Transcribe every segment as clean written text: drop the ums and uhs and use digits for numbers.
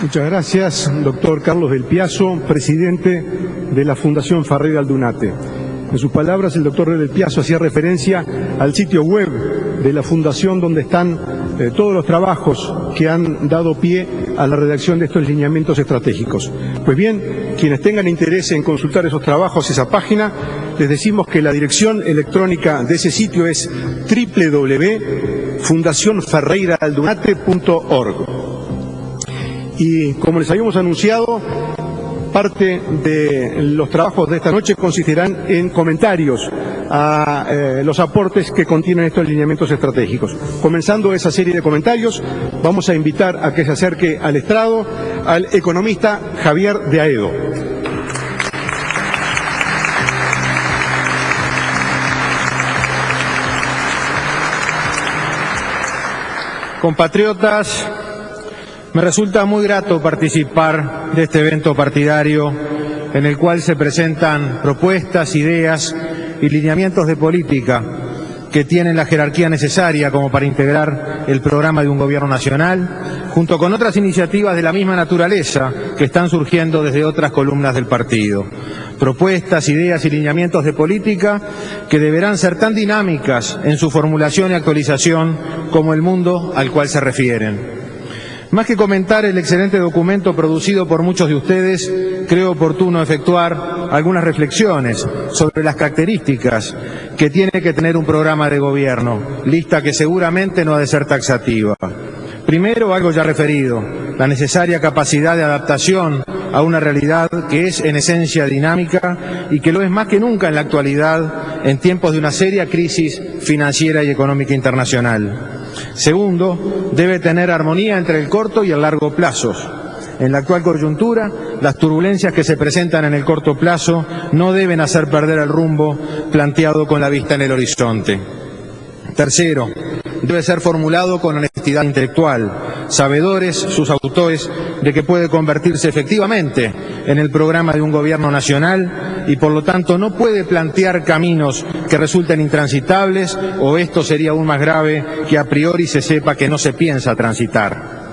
Muchas gracias, doctor Carlos del Piazzo, presidente de la Fundación Ferreira Aldunate. En sus palabras, el doctor del Piazzo hacía referencia al sitio web de la Fundación, donde están todos los trabajos que han dado pie a la redacción de estos lineamientos estratégicos. Pues bien, quienes tengan interés en consultar esos trabajos, esa página, les decimos que la dirección electrónica de ese sitio es www.fundacionferreiraaldunate.org. Y como les habíamos anunciado, parte de los trabajos de esta noche consistirán en comentarios a los aportes que contienen estos lineamientos estratégicos. Comenzando esa serie de comentarios, vamos a invitar a que se acerque al estrado al economista Javier de Aedo. Compatriotas, me resulta muy grato participar de este evento partidario en el cual se presentan propuestas, ideas y lineamientos de política que tienen la jerarquía necesaria como para integrar el programa de un gobierno nacional, junto con otras iniciativas de la misma naturaleza que están surgiendo desde otras columnas del partido. Propuestas, ideas y lineamientos de política que deberán ser tan dinámicas en su formulación y actualización como el mundo al cual se refieren. Más que comentar el excelente documento producido por muchos de ustedes, creo oportuno efectuar algunas reflexiones sobre las características que tiene que tener un programa de gobierno, lista que seguramente no ha de ser taxativa. Primero, algo ya referido, la necesaria capacidad de adaptación a una realidad que es en esencia dinámica y que lo es más que nunca en la actualidad en tiempos de una seria crisis financiera y económica internacional. Segundo, debe tener armonía entre el corto y el largo plazos. En la actual coyuntura, las turbulencias que se presentan en el corto plazo no deben hacer perder el rumbo planteado con la vista en el horizonte. Tercero, debe ser formulado con honestidad intelectual, sabedores sus autores de que puede convertirse efectivamente en el programa de un gobierno nacional y por lo tanto no puede plantear caminos que resulten intransitables, o esto sería aún más grave, que a priori se sepa que no se piensa transitar.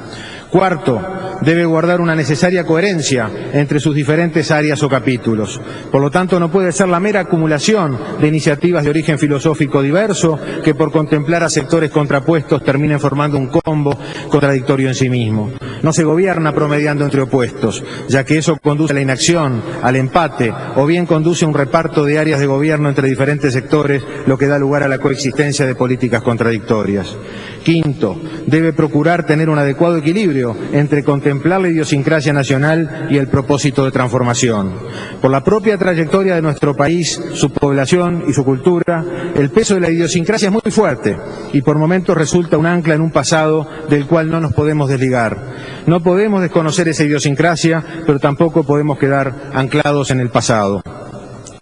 Cuarto, debe guardar una necesaria coherencia entre sus diferentes áreas o capítulos. Por lo tanto, no puede ser la mera acumulación de iniciativas de origen filosófico diverso que por contemplar a sectores contrapuestos terminen formando un combo contradictorio en sí mismo. No se gobierna promediando entre opuestos, ya que eso conduce a la inacción, al empate, o bien conduce a un reparto de áreas de gobierno entre diferentes sectores, lo que da lugar a la coexistencia de políticas contradictorias. Quinto, debe procurar tener un adecuado equilibrio entre contemplar la idiosincrasia nacional y el propósito de transformación. Por la propia trayectoria de nuestro país, su población y su cultura, el peso de la idiosincrasia es muy fuerte y por momentos resulta un ancla en un pasado del cual no nos podemos desligar. No podemos desconocer esa idiosincrasia, pero tampoco podemos quedar anclados en el pasado.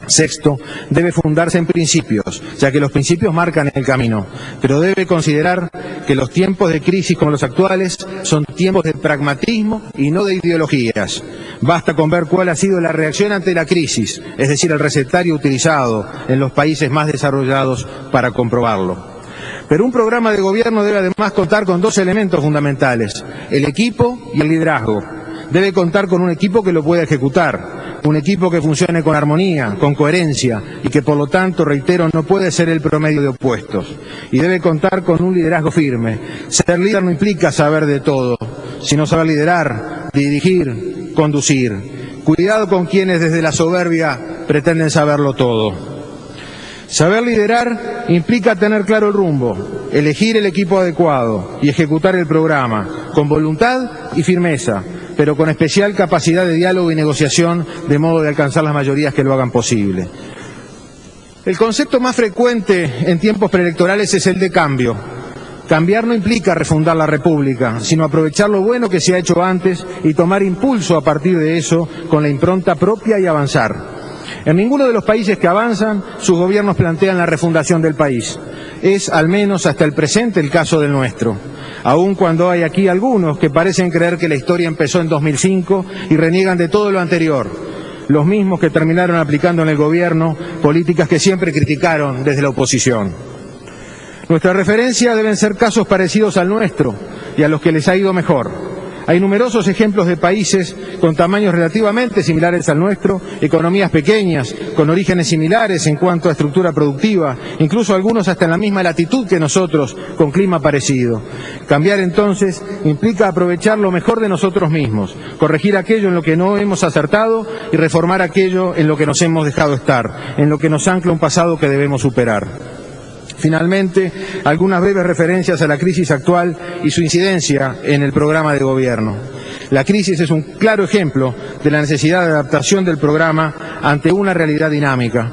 Sexto, debe fundarse en principios, ya que los principios marcan el camino, pero debe considerar que los tiempos de crisis como los actuales son tiempos de pragmatismo y no de ideologías. Basta con ver cuál ha sido la reacción ante la crisis, es decir, el recetario utilizado en los países más desarrollados para comprobarlo. Pero un programa de gobierno debe además contar con dos elementos fundamentales, el equipo y el liderazgo. Debe contar con un equipo que lo pueda ejecutar, un equipo que funcione con armonía, con coherencia y que por lo tanto, reitero, no puede ser el promedio de opuestos. Y debe contar con un liderazgo firme. Ser líder no implica saber de todo, sino saber liderar, dirigir, conducir. Cuidado con quienes desde la soberbia pretenden saberlo todo. Saber liderar implica tener claro el rumbo, elegir el equipo adecuado y ejecutar el programa con voluntad y firmeza, pero con especial capacidad de diálogo y negociación, de modo de alcanzar las mayorías que lo hagan posible. El concepto más frecuente en tiempos preelectorales es el de cambio. Cambiar no implica refundar la República, sino aprovechar lo bueno que se ha hecho antes y tomar impulso a partir de eso con la impronta propia y avanzar. En ninguno de los países que avanzan, sus gobiernos plantean la refundación del país. Es, al menos hasta el presente, el caso del nuestro. Aun cuando hay aquí algunos que parecen creer que la historia empezó en 2005 y reniegan de todo lo anterior, los mismos que terminaron aplicando en el gobierno políticas que siempre criticaron desde la oposición. Nuestra referencia deben ser casos parecidos al nuestro y a los que les ha ido mejor. Hay numerosos ejemplos de países con tamaños relativamente similares al nuestro, economías pequeñas, con orígenes similares en cuanto a estructura productiva, incluso algunos hasta en la misma latitud que nosotros, con clima parecido. Cambiar entonces implica aprovechar lo mejor de nosotros mismos, corregir aquello en lo que no hemos acertado y reformar aquello en lo que nos hemos dejado estar, en lo que nos ancla un pasado que debemos superar. Finalmente, algunas breves referencias a la crisis actual y su incidencia en el programa de gobierno. La crisis es un claro ejemplo de la necesidad de adaptación del programa ante una realidad dinámica.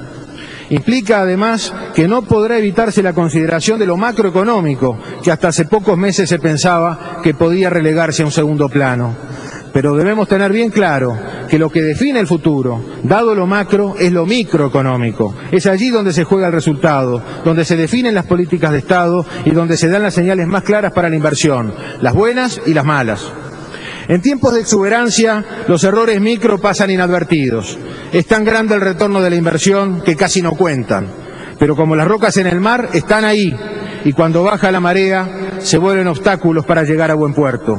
Implica además que no podrá evitarse la consideración de lo macroeconómico, que hasta hace pocos meses se pensaba que podía relegarse a un segundo plano. Pero debemos tener bien claro que lo que define el futuro, dado lo macro, es lo microeconómico. Es allí donde se juega el resultado, donde se definen las políticas de Estado y donde se dan las señales más claras para la inversión, las buenas y las malas. En tiempos de exuberancia, los errores micro pasan inadvertidos. Es tan grande el retorno de la inversión que casi no cuentan. Pero como las rocas en el mar, están ahí, y cuando baja la marea, se vuelven obstáculos para llegar a buen puerto.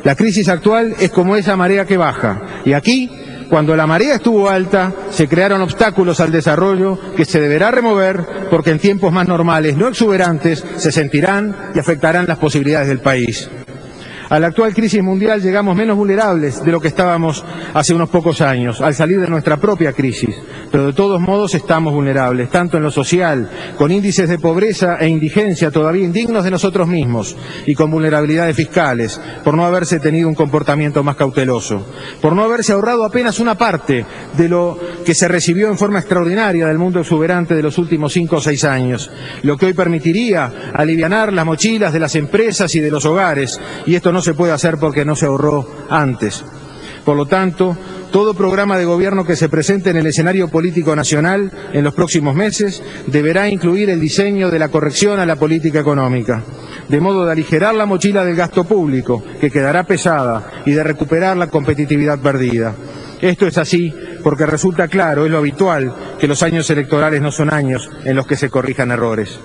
La crisis actual es como esa marea que baja, y aquí, cuando la marea estuvo alta, se crearon obstáculos al desarrollo que se deberá remover porque en tiempos más normales, no exuberantes, se sentirán y afectarán las posibilidades del país. A la actual crisis mundial llegamos menos vulnerables de lo que estábamos hace unos pocos años, al salir de nuestra propia crisis, pero de todos modos estamos vulnerables, tanto en lo social, con índices de pobreza e indigencia todavía indignos de nosotros mismos, y con vulnerabilidades fiscales, por no haberse tenido un comportamiento más cauteloso, por no haberse ahorrado apenas una parte de lo que se recibió en forma extraordinaria del mundo exuberante de los últimos 5 o 6 años, lo que hoy permitiría alivianar las mochilas de las empresas y de los hogares, y esto no se puede hacer porque no se ahorró antes. Por lo tanto, todo programa de gobierno que se presente en el escenario político nacional en los próximos meses deberá incluir el diseño de la corrección a la política económica, de modo de aligerar la mochila del gasto público, que quedará pesada, y de recuperar la competitividad perdida. Esto es así porque resulta claro, es lo habitual, que los años electorales no son años en los que se corrijan errores.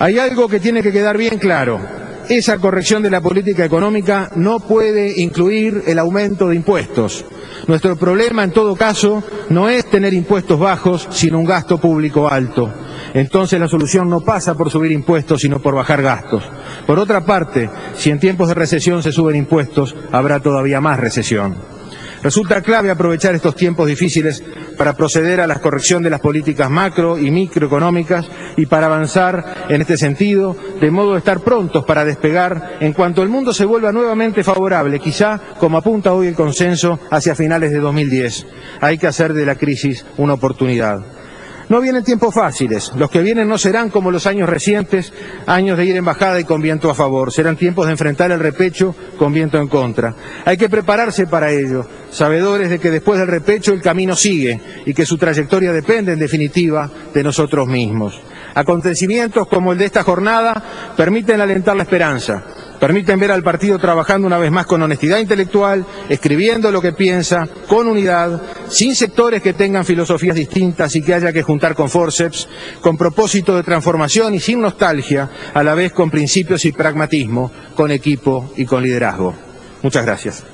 Hay algo que tiene que quedar bien claro. Esa corrección de la política económica no puede incluir el aumento de impuestos. Nuestro problema, en todo caso, no es tener impuestos bajos, sino un gasto público alto. Entonces la solución no pasa por subir impuestos, sino por bajar gastos. Por otra parte, si en tiempos de recesión se suben impuestos, habrá todavía más recesión. Resulta clave aprovechar estos tiempos difíciles para proceder a la corrección de las políticas macro y microeconómicas y para avanzar en este sentido, de modo de estar prontos para despegar en cuanto el mundo se vuelva nuevamente favorable, quizá, como apunta hoy el consenso, hacia finales de 2010. Hay que hacer de la crisis una oportunidad. No vienen tiempos fáciles, los que vienen no serán como los años recientes, años de ir en bajada y con viento a favor, serán tiempos de enfrentar el repecho con viento en contra. Hay que prepararse para ello, sabedores de que después del repecho el camino sigue y que su trayectoria depende en definitiva de nosotros mismos. Acontecimientos como el de esta jornada permiten alentar la esperanza, permiten ver al partido trabajando una vez más con honestidad intelectual, escribiendo lo que piensa, con unidad, sin sectores que tengan filosofías distintas y que haya que juntar con forceps, con propósito de transformación y sin nostalgia, a la vez con principios y pragmatismo, con equipo y con liderazgo. Muchas gracias.